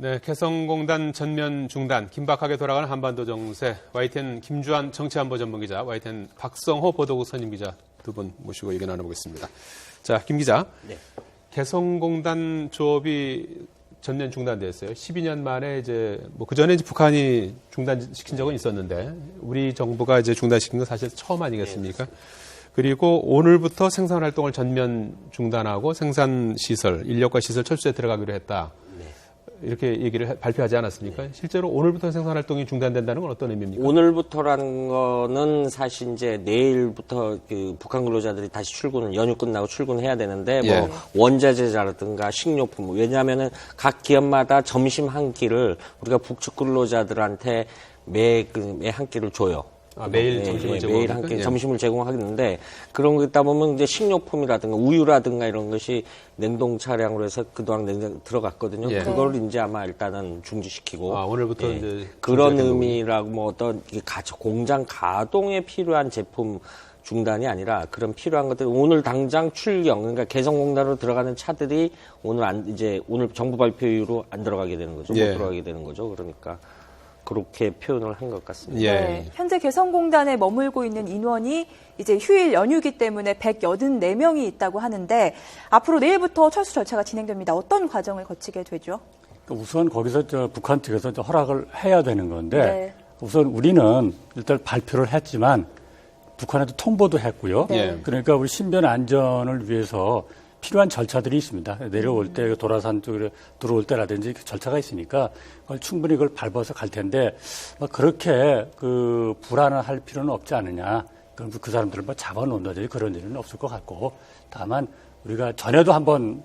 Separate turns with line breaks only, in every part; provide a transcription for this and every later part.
네, 개성공단 전면 중단, 긴박하게 돌아가는 한반도 정세, YTN 김주환 정치안보 전문기자, YTN 박성호 보도국 선임기자 두 분 모시고 얘기 나눠보겠습니다. 자, 김 기자. 네. 개성공단 조업이 전면 중단됐어요. 12년 만에 이제 그 전에 북한이 중단시킨 적은 있었는데 우리 정부가 이제 중단시킨 건 사실 처음 아니겠습니까? 네. 그리고 오늘부터 생산 활동을 전면 중단하고 생산 시설, 인력과 시설 철수에 들어가기로 했다. 이렇게 얘기를 발표하지 않았습니까? 네. 실제로 오늘부터 생산 활동이 중단된다는 건 어떤 의미입니까?
오늘부터라는 거는 사실 이제 내일부터 그 북한 근로자들이 다시 연휴 끝나고 출근해야 되는데
예.
뭐 원자재라든가 식료품, 왜냐하면은 각 기업마다 점심 한 끼를 우리가 북측 근로자들한테 매 한 끼를 줘요.
매일 점심을
매일 함께 점심을 제공하겠는데 그런 거 있다 보면 이제 식료품이라든가 우유라든가 이런 것이 냉동 차량으로 해서 그동안 냉장 들어갔거든요.
예.
그걸 이제 아마 일단은 중지시키고
오늘부터 이제
그런 의미라고 뭐 어떤 공장 가동에 필요한 제품 중단이 아니라 그런 필요한 것들 오늘 당장 출경 그러니까 개성공단으로 들어가는 차들이 오늘 정부 발표 이후로 안 들어가게 되는 거죠. 못 들어가게 되는 거죠. 그러니까. 그렇게 표현을 한 것 같습니다.
예. 네, 현재 개성공단에 머물고 있는 인원이 이제 휴일 연휴기 때문에 184명이 있다고 하는데 앞으로 내일부터 철수 절차가 진행됩니다. 어떤 과정을 거치게 되죠?
우선 거기서 북한 측에서 허락을 해야 되는 건데 우선 우리는 일단 발표를 했지만 북한에도 통보도 했고요.
네.
그러니까 우리 신변 안전을 위해서 필요한 절차들이 있습니다. 내려올 때 도라산 쪽으로 들어올 때라든지 절차가 있으니까 그걸 충분히 그걸 밟아서 갈 텐데 그렇게 불안할 필요는 없지 않느냐. 그럼 그 사람들을 잡아놓는다든지 그런 일은 없을 것 같고 다만 우리가 전에도 한번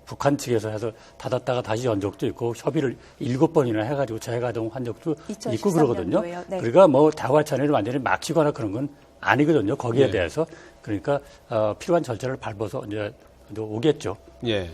북한 측에서 해서 닫았다가 다시 연 적도 있고 협의를 7번이나 해가지고 재가동한 적도 있고 그러거든요.
네.
그러니까 대화찬회를 완전히 막히거나 그런 건 아니거든요. 거기에 대해서 그러니까 필요한 절차를 밟아서 이제 오겠죠.
예.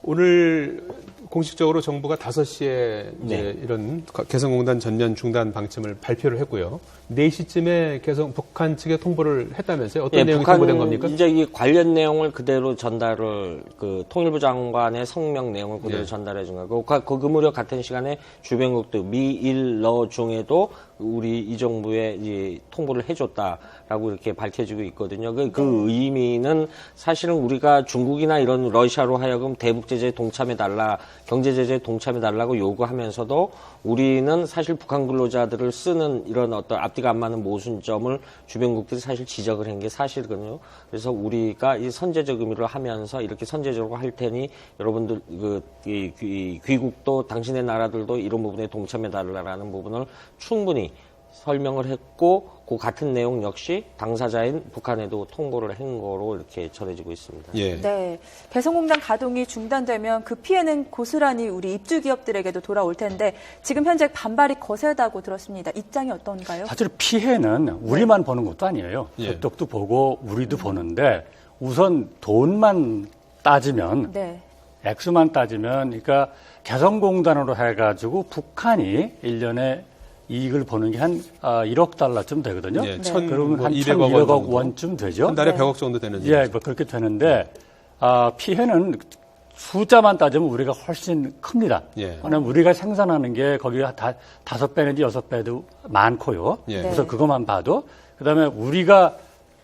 오늘 공식적으로 정부가 5시에 이제 이런 개성공단 전면 중단 방침을 발표를 했고요. 4시쯤에 북한 측에 통보를 했다면서요? 어떤 내용이 통보된 겁니까?
이제 이 관련 내용을 그대로 전달을 통일부 장관의 성명 내용을 그대로 전달해 준 거고 그 무렵 같은 시간에 주변국도 미일 중에도 우리 이 정부에 이제 통보를 해줬다라고 이렇게 밝혀지고 있거든요. 그 의미는 사실은 우리가 중국이나 이런 러시아로 하여금 대북 제재에 동참해달라, 경제 제재에 동참해달라고 요구하면서도 우리는 사실 북한 근로자들을 쓰는 이런 어떤 앞뒤가 안 맞는 모순점을 주변국들이 사실 지적을 한 게 사실이거든요. 그래서 우리가 이 선제적 의미를 하면서 이렇게 선제적으로 할 테니 여러분들 귀국도 당신의 나라들도 이런 부분에 동참해달라는 부분을 충분히 설명을 했고 그 같은 내용 역시 당사자인 북한에도 통보를 한 거로 이렇게 전해지고 있습니다.
예.
네, 개성공단 가동이 중단되면 그 피해는 고스란히 우리 입주 기업들에게도 돌아올 텐데 지금 현재 반발이 거세다고 들었습니다. 입장이 어떤가요?
사실 피해는 우리만 보는 것도 아니에요. 저쪽도 보고 우리도 보는데 우선 돈만 따지면 액수만 따지면 그러니까 개성공단으로 해가지고 북한이 1년에 이익을 보는 게 한 1억 달러쯤 되거든요. 그러면 한 1,200억 원쯤 되죠.
한 달에 100억 정도 되는.
그렇게 되는데 피해는 숫자만 따지면 우리가 훨씬 큽니다. 왜냐하면 우리가 생산하는 게 거기가 5배 내지 6배도 많고요. 그래서 그것만 봐도 그다음에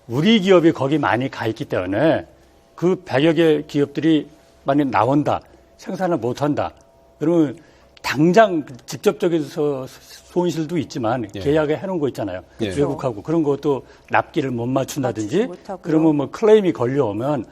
우리 기업이 거기 많이 가 있기 때문에 그 100여 개 기업들이 만약 나온다, 생산을 못한다, 그러면 당장 직접적인 손실도 있지만 계약에 해놓은 거 있잖아요. 외국하고 그런 것도 납기를 못 맞춘다든지 그러면 클레임이 걸려오면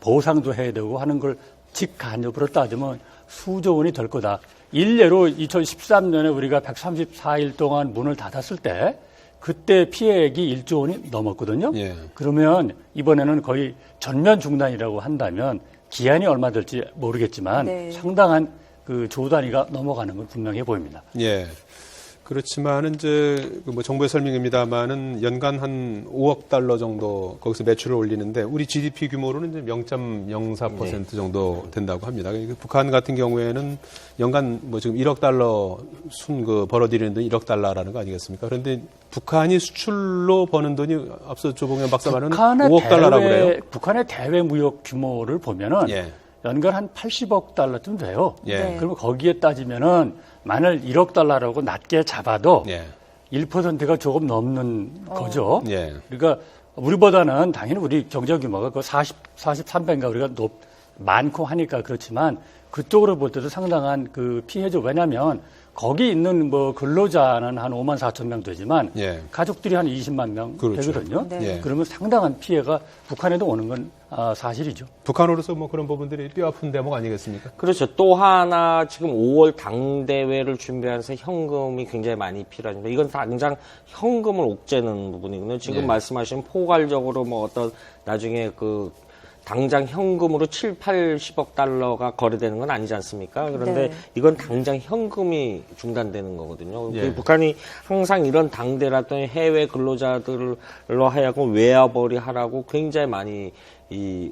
보상도 해야 되고 하는 걸 직간접으로 따지면 수조 원이 될 거다. 일례로 2013년에 우리가 134일 동안 문을 닫았을 때 그때 피해액이 1조 원이 넘었거든요. 그러면 이번에는 거의 전면 중단이라고 한다면 기한이 얼마 될지 모르겠지만 상당한 조 단위가 넘어가는 건 분명해 보입니다.
그렇지만은 이제 정부의 설명입니다만은 연간 한 5억 달러 정도 거기서 매출을 올리는데 우리 GDP 규모로는 이제 0.04% 정도 된다고 합니다. 북한 같은 경우에는 연간 지금 1억 달러 벌어들이는 돈이 1억 달러라는 거 아니겠습니까? 그런데 북한이 수출로 버는 돈이 앞서 조봉현 박사 말은 5억 달러라고 그래요.
북한의 대외 무역 규모를 보면은 연간 한 80억 달러쯤 돼요.
예.
그러면 거기에 따지면은 만일 1억 달러라고 낮게 잡아도
예.
1%가 조금 넘는 거죠.
예.
그러니까 우리보다는 당연히 우리 경제 규모가 그 43배인가 우리가 많고 하니까 그렇지만 그쪽으로 볼 때도 상당한 그 피해죠. 왜냐하면 거기 있는 뭐 근로자는 한 5만 4천 명 되지만
예.
가족들이 한 20만 명
그렇죠.
되거든요.
네.
예.
그러면 상당한 피해가 북한에도 오는 건 사실이죠.
북한으로서 뭐 그런 부분들이 뼈아픈 대목 아니겠습니까?
그렇죠. 또 하나 지금 5월 당대회를 준비하면서 현금이 굉장히 많이 필요합니다. 이건 당장 현금을 옥죄는 부분이거든요. 지금
예.
말씀하신 포괄적으로 뭐 어떤 나중에 그 당장 현금으로 7, 80억 달러가 거래되는 건 아니지 않습니까? 그런데
네.
이건 당장 현금이 중단되는 거거든요.
예.
북한이 항상 이런 당대라든지 해외 근로자들로 하여금 외화벌이 하라고 굉장히 많이 이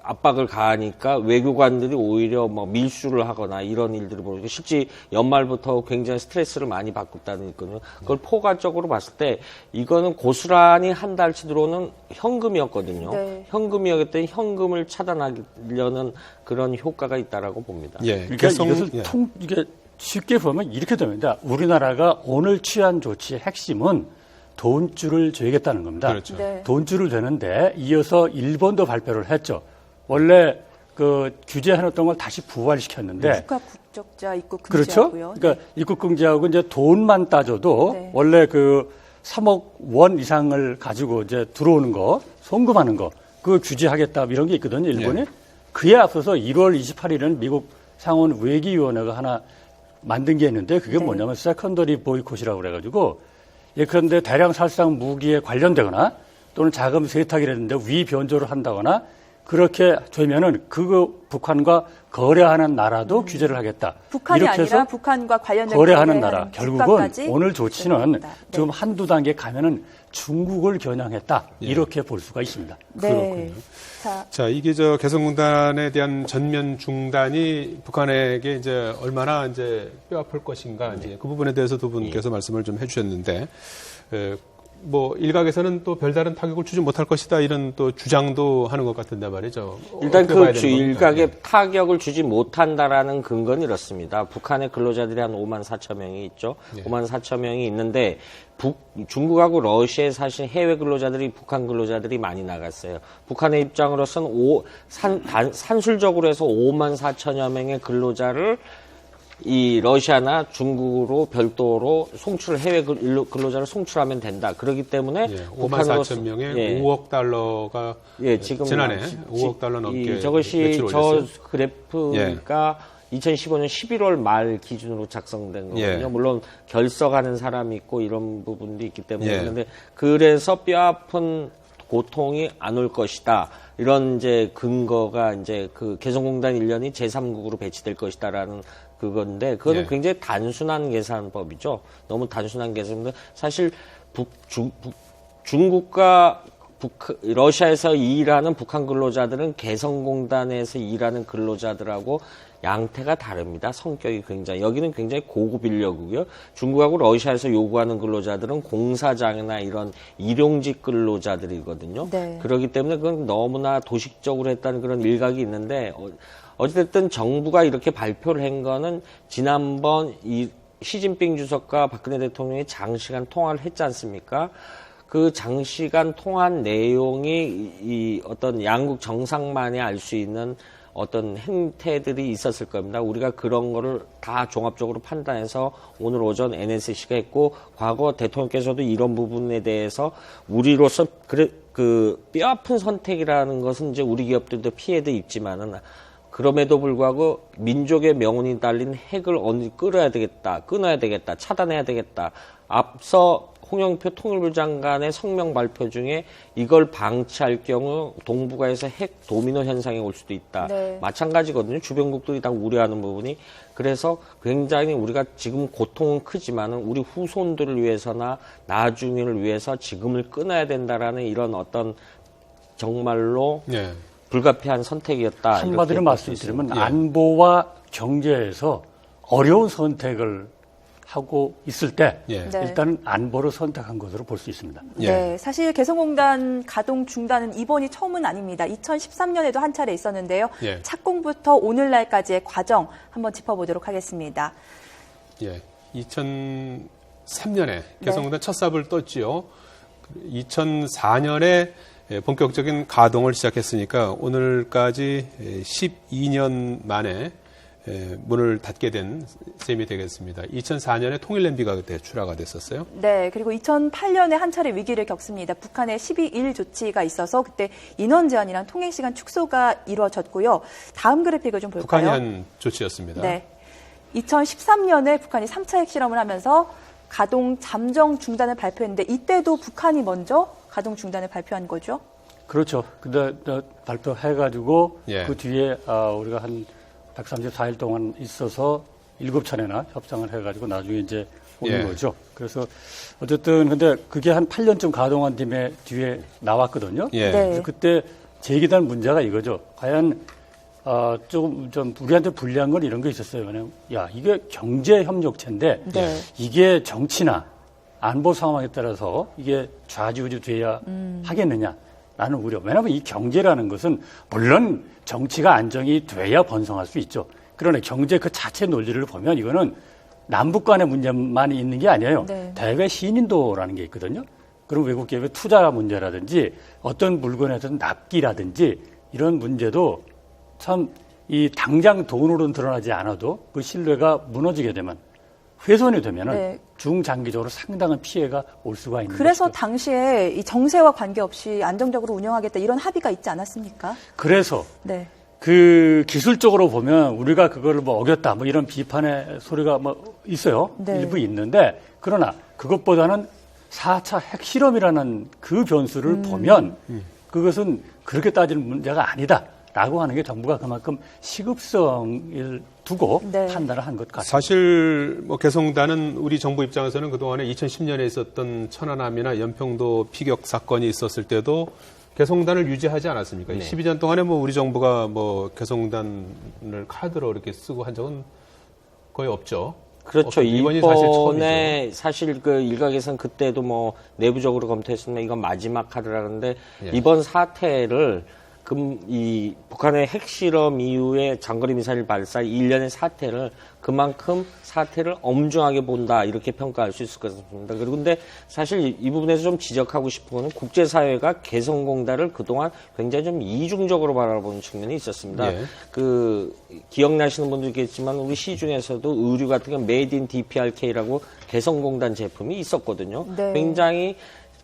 압박을 가하니까 외교관들이 오히려 뭐 밀수를 하거나 이런 일들을 벌이고 실제 연말부터 굉장히 스트레스를 많이 받고 있다는 거거든요. 그걸 포괄적으로 봤을 때 이거는 고스란히 한 달치 들어오는 현금이었거든요.
네.
현금이었기 때문에 현금을 차단하려는 그런 효과가 있다라고 봅니다.
예.
그러니까 이것을
예.
이게 쉽게 보면 이렇게 됩니다. 우리나라가 오늘 취한 조치의 핵심은 돈줄을 줘야겠다는 겁니다.
그렇죠.
네.
돈줄을 대는데 이어서 일본도 발표를 했죠. 원래 그 규제해놨던 걸 다시 부활시켰는데
국가 국적자 입국
그렇죠.
금지하고요.
그러니까 입국 금지하고 이제 돈만 따져도
네.
원래 그 3억 원 이상을 가지고 이제 들어오는 거, 송금하는 거, 그거 규제하겠다 이런 게 있거든요, 일본이.
예.
그에 앞서서 1월 28일은 미국 상원 외기위원회가 하나 만든 게 있는데 그게
네.
뭐냐면 세컨더리 보이콧이라고 그래가지고 예컨대 대량 살상 무기에 관련되거나 또는 자금 세탁이라는데 위 변조를 한다거나 그렇게 되면은 그거 북한과 거래하는 나라도 규제를 하겠다.
북한이
이렇게
아니라
해서
북한과 관련된
거래하는 나라. 결국은
국가까지
오늘 조치는
규제하겠다. 네.
지금 한두 단계 가면은 중국을 겨냥했다.
예.
이렇게 볼 수가 있습니다.
네. 자,
자, 이게 개성공단에 대한 전면 중단이 북한에게 이제 얼마나 이제 뼈아플 것인가 이제 그 부분에 대해서 두 분께서 말씀을 좀 해주셨는데, 뭐 일각에서는 또 별다른 타격을 주지 못할 것이다 이런 또 주장도 하는 것 같은데 말이죠.
일단
어떻게 봐야
그
되는
일각에
겁니까?
타격을 주지 못한다라는 근거는 이렇습니다. 북한의 근로자들이 한 5만 4천 명이 있죠.
예.
5만 4천 명이 있는데 중국하고 러시아에 사실 해외 근로자들이 북한 근로자들이 많이 나갔어요. 북한의 입장으로서는 산술적으로 해서 5만 4천여 명의 근로자를 이 러시아나 중국으로 별도로 송출을 해외 근로자를 송출하면 된다. 그렇기 때문에
예, 5만 4천 명에
예.
5억 달러가
지금
지난해 5억 달러 넘게
저것이
매출을
저
올렸어요.
그래프가 2015년 11월 말 기준으로 작성된 거거든요.
예.
물론 결석하는 사람이 있고 이런 부분도 있기 때문에
예.
그런데 그래서 뼈아픈 고통이 안 올 것이다. 이런 이제 근거가 이제 그 개성공단 1년이 제3국으로 배치될 것이다라는 그건데 그거는
예.
굉장히 단순한 계산법이죠. 너무 단순한 계산인데 사실 중국과 러시아에서 일하는 북한 근로자들은 개성공단에서 일하는 근로자들하고 양태가 다릅니다. 성격이 굉장히 여기는 굉장히 고급 인력이고요. 중국하고 러시아에서 요구하는 근로자들은 공사장이나 이런 일용직 근로자들이거든요.
네.
그렇기 때문에 그건 너무나 도식적으로 했다는 그런 일각이 있는데 어쨌든 정부가 이렇게 발표를 한 거는 지난번 이 시진핑 주석과 박근혜 대통령이 장시간 통화를 했지 않습니까? 그 장시간 통화한 내용이 이 어떤 양국 정상만이 알 수 있는 어떤 행태들이 있었을 겁니다. 우리가 그런 거를 다 종합적으로 판단해서 오늘 오전 NSC가 했고 과거 대통령께서도 이런 부분에 대해서 우리로서 그 뼈아픈 선택이라는 것은 이제 우리 기업들도 피해도 입지만은 그럼에도 불구하고 민족의 명운이 달린 핵을 끊어야 되겠다, 차단해야 되겠다. 앞서 홍영표 통일부 장관의 성명 발표 중에 이걸 방치할 경우 동북아에서 핵 도미노 현상이 올 수도 있다.
네.
마찬가지거든요. 주변국들이 다 우려하는 부분이. 그래서 굉장히 우리가 지금 고통은 크지만은 우리 후손들을 위해서나 나중을 위해서 지금을 끊어야 된다라는 이런 어떤 정말로
예.
불가피한 선택이었다.
한마디로
이렇게 볼수
말씀드리면
예.
안보와 경제에서 어려운 선택을 하고 있을 때
예.
네.
일단은 안보를 선택한 것으로 볼 수 있습니다.
예.
네, 사실 개성공단 가동 중단은 이번이 처음은 아닙니다. 2013년에도 한 차례 있었는데요.
예.
착공부터 오늘날까지의 과정 한번 짚어보도록 하겠습니다.
예. 2003년에 개성공단 첫 삽을 떴지요. 2004년에 본격적인 가동을 시작했으니까 오늘까지 12년 만에 문을 닫게 된 셈이 되겠습니다. 2004년에 통일냄비가 그때 출하가 됐었어요.
네, 그리고 2008년에 한 차례 위기를 겪습니다. 북한의 12.1 조치가 있어서 그때 인원 제한이랑 통행 시간 축소가 이루어졌고요. 다음 그래픽을 좀 볼까요?
북한이 한 조치였습니다.
네. 2013년에 북한이 3차 핵실험을 하면서 가동 잠정 중단을 발표했는데 이때도 북한이 먼저 가동 중단을 발표한 거죠?
그렇죠. 근데 발표해가지고
예.
그 뒤에 우리가 한 134일 동안 있어서 7차례나 협상을 해가지고 나중에 이제 오는
예.
거죠. 그래서 어쨌든 근데 그게 한 8년쯤 가동한 뒤에 나왔거든요.
예.
네.
그래서 그때 제기된 문제가 이거죠. 과연 조금 좀 우리한테 불리한 건 이런 게 있었어요. 왜냐면 야 이게 경제 협력체인데
네.
이게 정치나 안보 상황에 따라서 이게 좌지우지 돼야 하겠느냐. 라는 우려. 왜냐하면 이 경제라는 것은 물론 정치가 안정이 돼야 번성할 수 있죠. 그러나 경제 그 자체 논리를 보면 이거는 남북 간의 문제만 있는 게 아니에요.
네.
대외 신인도라는 게 있거든요. 그럼 외국 기업의 투자 문제라든지 어떤 물건에 대한 납기라든지 이런 문제도 참 이 당장 돈으로는 드러나지 않아도 그 신뢰가 무너지게 되면 훼손이 되면은
네.
중장기적으로 상당한 피해가 올 수가 있는
그래서
것이죠.
당시에 이 정세와 관계없이 안정적으로 운영하겠다 이런 합의가 있지 않았습니까?
그래서
네.
그 기술적으로 보면 우리가 그걸 뭐 어겼다 뭐 이런 비판의 소리가 뭐 있어요.
네.
일부 있는데 그러나 그것보다는 4차 핵실험이라는 그 변수를 보면 그것은 그렇게 따지는 문제가 아니다라고 하는 게 정부가 그만큼 시급성을 두고
네.
판단을 한 것 같습니다.
사실 뭐 개성공단은 우리 정부 입장에서는 그동안에 2010년에 있었던 천안함이나 연평도 피격 사건이 있었을 때도 개성공단을 유지하지 않았습니까?
네.
12년 동안에 뭐 우리 정부가 뭐 개성공단을 카드로 이렇게 쓰고 한 적은 거의 없죠.
그렇죠.
이번이 사실 처음이죠.
이번에 사실 그 일각에서는 그때도 뭐 내부적으로 검토했으면 이건 마지막 카드라는데
예.
이번 사태를 이 북한의 핵실험 이후에 장거리 미사일 발사 일련의 사태를 그만큼 사태를 엄중하게 본다 이렇게 평가할 수 있을 것 같습니다. 그리고 근데 사실 이 부분에서 좀 지적하고 싶은 거는 국제사회가 개성공단을 그동안 굉장히 좀 이중적으로 바라보는 측면이 있었습니다.
예.
그 기억나시는 분도 있겠지만 우리 시중에서도 의류 같은 게 메이드 인 DPRK라고 개성공단 제품이 있었거든요.
네.
굉장히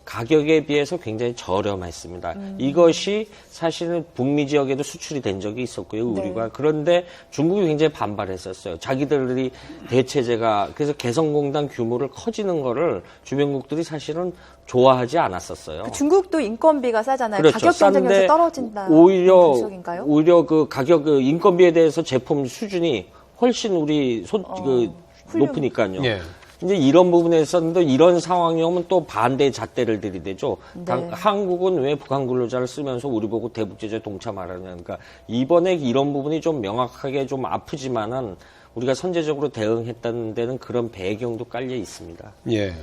가격에 비해서 굉장히 저렴했습니다. 이것이 사실은 북미 지역에도 수출이 된 적이 있었고요, 의류가.
네.
그런데 중국이 굉장히 반발했었어요. 자기들이 대체제가, 그래서 개성공단 규모를 커지는 거를 주변국들이 사실은 좋아하지 않았었어요.
중국도 인건비가 싸잖아요.
그렇죠.
가격 경쟁력에서
싼데
떨어진다.
오히려
그
가격 인건비에 대해서 제품 수준이 훨씬 우리
훌륭-
높으니까요.
예.
이제 이런 부분에서는 이런 상황이 오면 또 반대의 잣대를 들이대죠.
네.
한국은 왜 북한 근로자를 쓰면서 우리 보고 대북제재에 동참하라냐. 그러니까 이번에 이런 부분이 좀 명확하게 좀 아프지만은 우리가 선제적으로 대응했다는 데는 그런 배경도 깔려 있습니다.
예.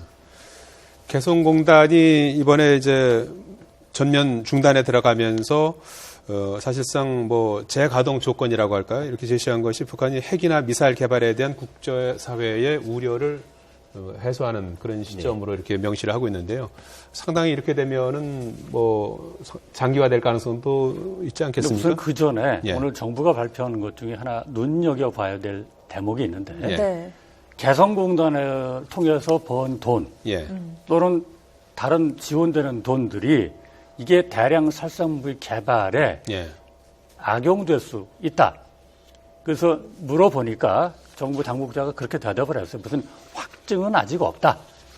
개성공단이 이번에 이제 전면 중단에 들어가면서 사실상 뭐 재가동 조건이라고 할까요? 이렇게 제시한 것이 북한이 핵이나 미사일 개발에 대한 국제사회의 우려를 해소하는 그런 시점으로 이렇게 명시를 하고 있는데요. 상당히 이렇게 되면은 뭐 장기화될 가능성도 있지 않겠습니까?
우선 그 전에
예.
오늘 정부가 발표하는 것 중에 하나 눈여겨봐야 될 대목이 있는데
예.
네.
개성공단을 통해서 번 돈
예.
또는 다른 지원되는 돈들이 이게 대량 살상무기 개발에
예.
악용될 수 있다. 그래서 물어보니까 정부 당국자가 그렇게 대답을 했어요. 무슨 확증은 아직 없다.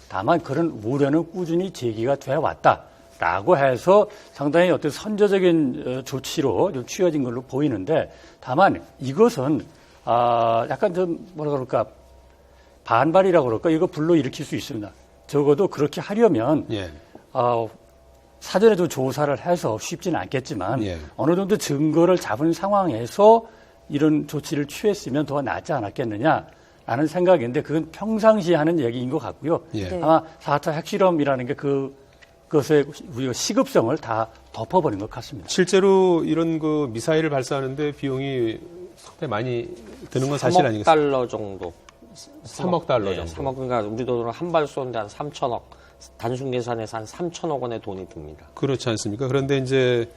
다만 그런 우려는 꾸준히 제기가 돼 왔다라고 해서 상당히 어떤 선제적인 조치로 좀 취해진 걸로 보이는데 다만 이것은 약간 좀 뭐라 그럴까 반발이라고 그럴까 이거 불러일으킬 수 있습니다. 적어도 그렇게 하려면
예.
사전에 좀 조사를 해서 쉽지는 않겠지만
예.
어느 정도 증거를 잡은 상황에서 이런 조치를 취했으면 더 낫지 않았겠느냐. 라는 생각인데 그건 평상시에 하는 얘기인 것 같고요.
예.
아마 4차 핵실험이라는 게 그것의 우리가 시급성을 다 덮어버린 것 같습니다.
실제로 이런 그 미사일을 발사하는데 비용이 상당히 많이 드는 건 사실
3억
아니겠습니까?
달러 정도.
3억 달러
네,
정도.
3억, 그러니까 우리 돈으로 한 발 쏘는데 한 3천억. 단순 계산해서 한 3천억 원의 돈이 듭니다.
그렇지 않습니까? 그런데 이제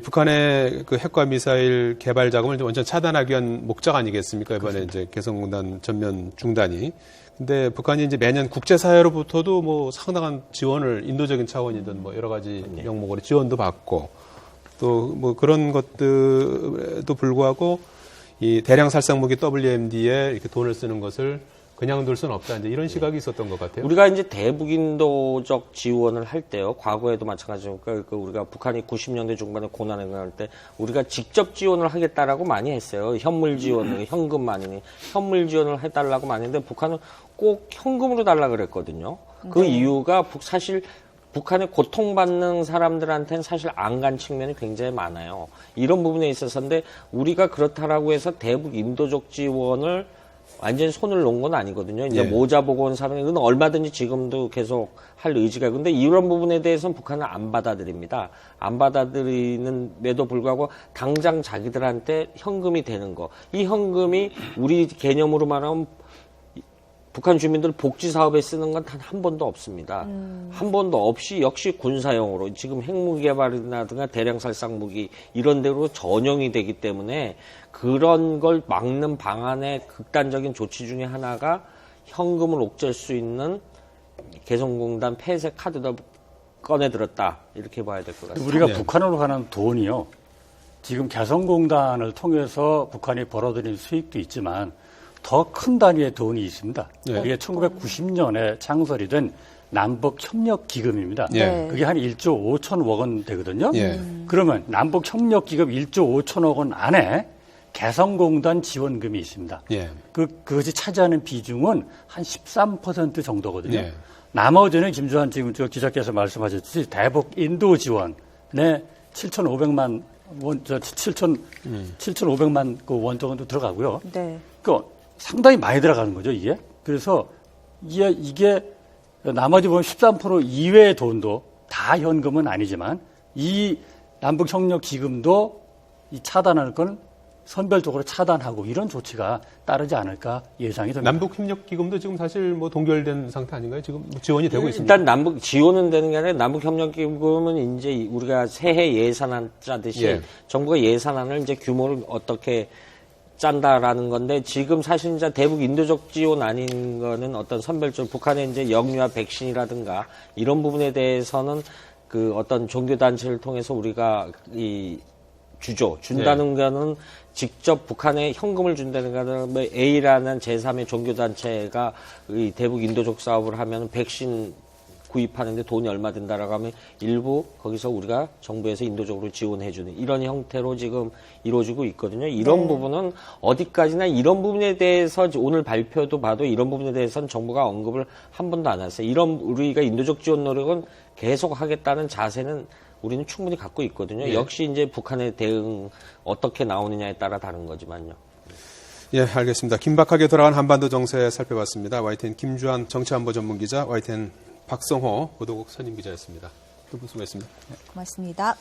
북한의 그 핵과 미사일 개발 자금을 완전 차단하기 위한 목적 아니겠습니까? 이번에
그렇습니다.
이제 개성공단 전면 중단이. 근데 북한이 이제 매년 국제사회로부터도 뭐 상당한 지원을 인도적인 차원이든 뭐 여러 가지 명목으로 지원도 받고 또 뭐 그런 것들도 불구하고 이 대량 살상 무기 WMD에 이렇게 돈을 쓰는 것을 그냥 둘 수는 없다. 이제 이런 시각이 있었던 것 같아요.
우리가 이제 대북인도적 지원을 할 때요, 과거에도 마찬가지로 우리가 북한이 90년대 중반에 고난을 당할 때 우리가 직접 지원을 하겠다라고 많이 했어요. 현물 지원을, 현금 아니니 현물 지원을 해달라고 많이 했는데 북한은 꼭 현금으로 달라 그랬거든요. 그 이유가 사실 북한에 고통받는 사람들한테는 사실 안 간 측면이 굉장히 많아요. 이런 부분에 있어서인데 우리가 그렇다라고 해서 대북 인도적 지원을 완전히 손을 놓은 건 아니거든요. 이제
예.
모자 보고 온 사람은 얼마든지 지금도 계속 할 의지가. 근데 이런 부분에 대해서는 북한은 안 받아들입니다. 안 받아들이는데도 불구하고 당장 자기들한테 현금이 되는 거. 이 현금이 우리 개념으로 말하면 북한 주민들 복지 사업에 쓰는 건 단 한 번도 없습니다. 한 번도 없이 역시 군사용으로 지금 핵무기 개발이라든가 대량 살상 무기 이런 데로 전용이 되기 때문에 그런 걸 막는 방안의 극단적인 조치 중에 하나가 현금을 옥죄할 수 있는 개성공단 폐쇄 카드도 꺼내들었다. 이렇게 봐야 될 것 같습니다.
우리가
네.
북한으로 가는 돈이요. 지금 개성공단을 통해서 북한이 벌어들인 수익도 있지만 더 큰 단위의 돈이 있습니다.
네.
이게 1990년에 창설이 된 남북협력기금입니다.
네.
그게 한 1조 5천억 원 되거든요.
예.
그러면 남북협력기금 1조 5천억 원 안에 개성공단 지원금이 있습니다.
예.
그것이 차지하는 비중은 한 13% 정도거든요.
네.
나머지는 김주환 지금 저 기자께서 말씀하셨듯이 대북 인도 지원에 7,500만 원, 7,500만 그 원 정도 들어가고요.
네.
그 상당히 많이 들어가는 거죠, 이게. 그래서 이게 나머지 보면 13% 이외의 돈도 다 현금은 아니지만 이 남북협력 기금도 이 차단할 건 선별적으로 차단하고 이런 조치가 따르지 않을까 예상이 됩니다.
남북협력기금도 지금 사실 뭐 동결된 상태 아닌가요? 지금 지원이 되고 있습니다.
일단 남북 지원은 되는 게 아니라 남북협력기금은 이제 우리가 새해 예산안 짜듯이
예.
정부가 예산안을 이제 규모를 어떻게 짠다라는 건데 지금 사실 이제 대북 인도적 지원 아닌 거는 어떤 선별적 북한의 이제 영유아 백신이라든가 이런 부분에 대해서는 그 어떤 종교 단체를 통해서 우리가 이 준다는 거는 직접 북한에 현금을 준다는 거는 뭐 A라는 제3의 종교 단체가 이 대북 인도적 사업을 하면 백신 구입하는데 돈이 얼마 든다라고 하면 일부 거기서 우리가 정부에서 인도적으로 지원해주는 이런 형태로 지금 이루어지고 있거든요. 이런 부분은 어디까지나 이런 부분에 대해서 오늘 발표도 봐도 이런 부분에 대해서는 정부가 언급을 한 번도 안 했어요. 이런 우리가 인도적 지원 노력은 계속 하겠다는 자세는 우리는 충분히 갖고 있거든요.
예.
역시 이제 북한의 대응 어떻게 나오느냐에 따라 다른 거지만요.
예, 알겠습니다. 긴박하게 돌아간 한반도 정세 살펴봤습니다. YTN 김주환 정치안보 전문기자, YTN 박성호 보도국 선임기자였습니다. 두 분 수고했습니다.
고맙습니다.